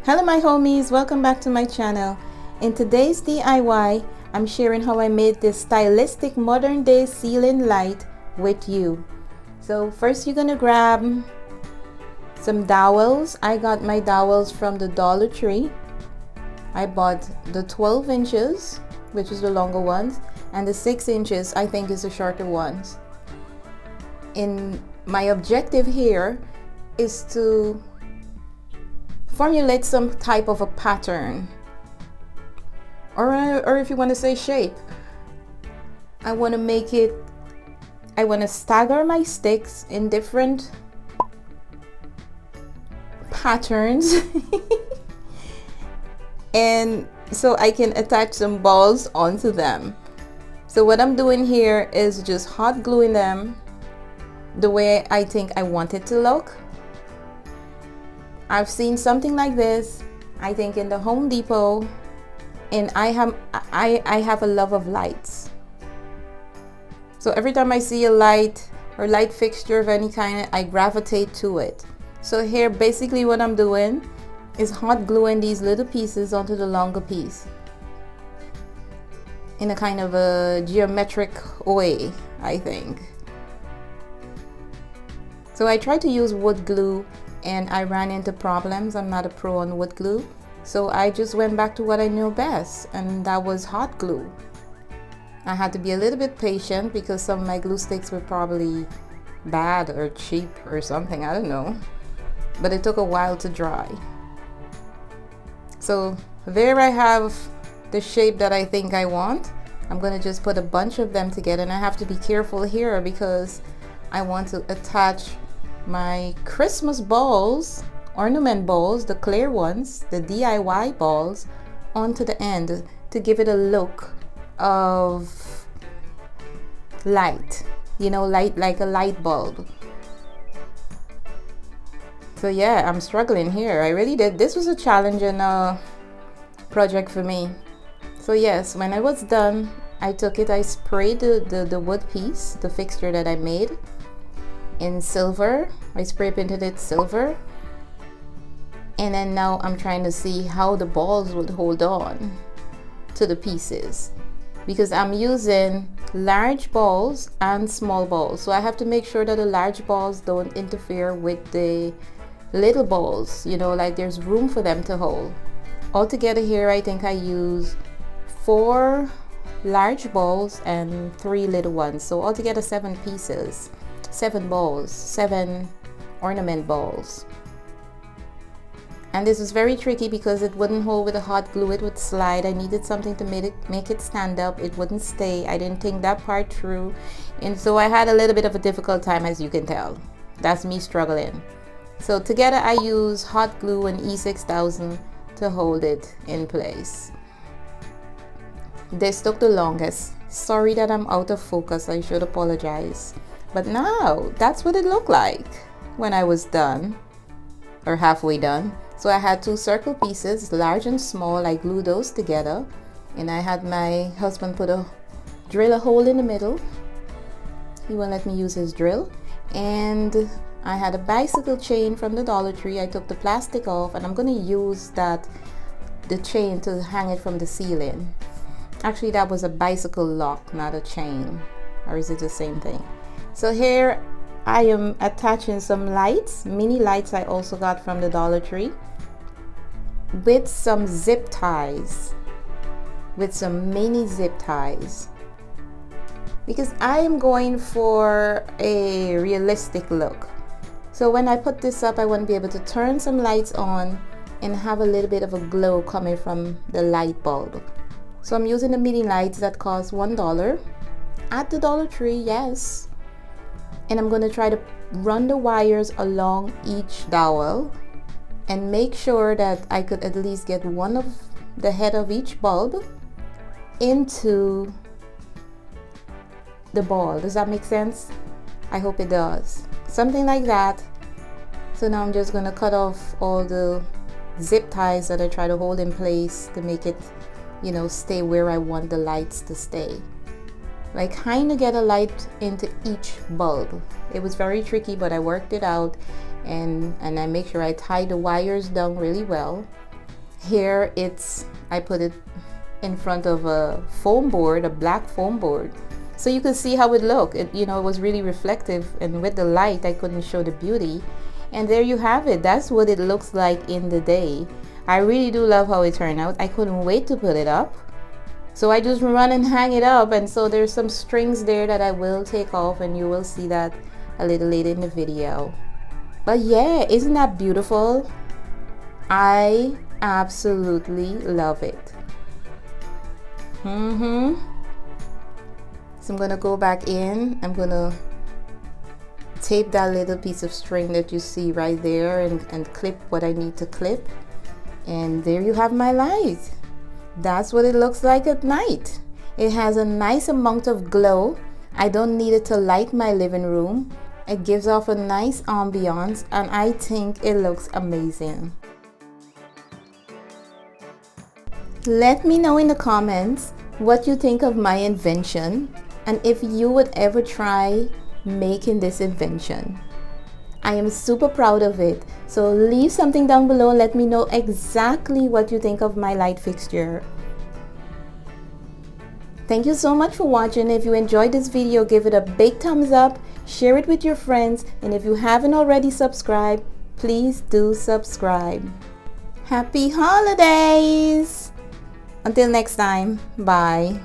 Hello my homies, welcome back to my channel. In today's DIY, I'm sharing how I made this stylistic modern day ceiling light with you. So first you're gonna grab some dowels. I got my dowels from the Dollar Tree. I bought the 12 inches, which is the longer ones, and the 6 inches I think is the shorter ones. In my objective here is to formulate some type of a pattern, or if you want to say shape. I want to stagger my sticks in different patterns and so I can attach some balls onto them. So what I'm doing here is just hot gluing them the way I think I want it to look. I've seen something like this, I think in the Home Depot, and I have a love of lights. So every time I see a light or light fixture of any kind, I gravitate to it. So here basically what I'm doing is hot gluing these little pieces onto the longer piece in a kind of a geometric way, I think. So I tried to use wood glue and I ran into problems. I'm not a pro on wood glue, so I just went back to what I knew best, and that was hot glue. I had to be a little bit patient because some of my glue sticks were probably bad or cheap or something, I don't know, but it took a while to dry. So there I have the shape that I think I want. I'm gonna just put a bunch of them together, and I have to be careful here because I want to attach my Christmas balls, ornament balls, the clear ones, the DIY balls, onto the end to give it a look of light, you know, light like a light bulb. So yeah, I'm struggling here. I really did. This was a challenging project for me. So yes, when I was done, I took it, I sprayed the wood piece, the fixture that I made, in silver. I spray painted it silver, and then now I'm trying to see how the balls would hold on to the pieces, because I'm using large balls and small balls, so I have to make sure that the large balls don't interfere with the little balls, you know, like there's room for them to hold. Altogether here I think I use 4 large balls and 3 little ones, so altogether 7 pieces, 7 balls, 7 ornament balls. And this is very tricky because it wouldn't hold with the hot glue, it would slide. I needed something to make it stand up. It wouldn't stay. I didn't think that part through, and so I had a little bit of a difficult time, as you can tell. That's me struggling. So together I use hot glue and E6000 to hold it in place. This took the longest. Sorry that I'm out of focus, I should apologize. But now that's what it looked like when I was done, or halfway done. So I had 2 circle pieces, large and small. I glued those together, and I had my husband drill a hole in the middle. He won't let me use his drill. And I had a bicycle chain from the Dollar Tree. I took the plastic off, and I'm gonna use the chain to hang it from the ceiling. Actually, that was a bicycle lock, not a chain. Or is it the same thing? So here I am attaching some lights, mini lights I also got from the Dollar Tree, with some zip ties, with some mini zip ties, because I am going for a realistic look. So when I put this up, I want to be able to turn some lights on and have a little bit of a glow coming from the light bulb. So I'm using the mini lights that cost $1 at the Dollar Tree, yes. And I'm going to try to run the wires along each dowel and make sure that I could at least get one of the head of each bulb into the ball. Does that make sense? I hope it does. Something like that. So now I'm just going to cut off all the zip ties that I try to hold in place to make it, you know, stay where I want the lights to stay. I kind of get a light into each bulb. It was very tricky, but I worked it out, and I make sure I tie the wires down really well Here I put it in front of a foam board, a black foam board, so you could see how it looked. It was really reflective, and with the light I couldn't show the beauty. And there you have it. That's what it looks like in the day. I really do love how it turned out. I couldn't wait to put it up, so I just run and hang it up. And so there's some strings there that I will take off, and you will see that a little later in the video. But yeah, isn't that beautiful? I absolutely love it. So I'm gonna go back in. I'm gonna tape that little piece of string that you see right there, and clip what I need to clip. And there you have my light. That's what it looks like at night. It has a nice amount of glow. I don't need it to light my living room. It gives off a nice ambiance, and I think it looks amazing. Let me know in the comments what you think of my invention, and if you would ever try making this invention. I am super proud of it, so leave something down below and let me know exactly what you think of my light fixture. Thank you so much for watching. If you enjoyed this video, give it a big thumbs up, share it with your friends, and if you haven't already subscribed, please do subscribe. Happy holidays! Until next time, bye.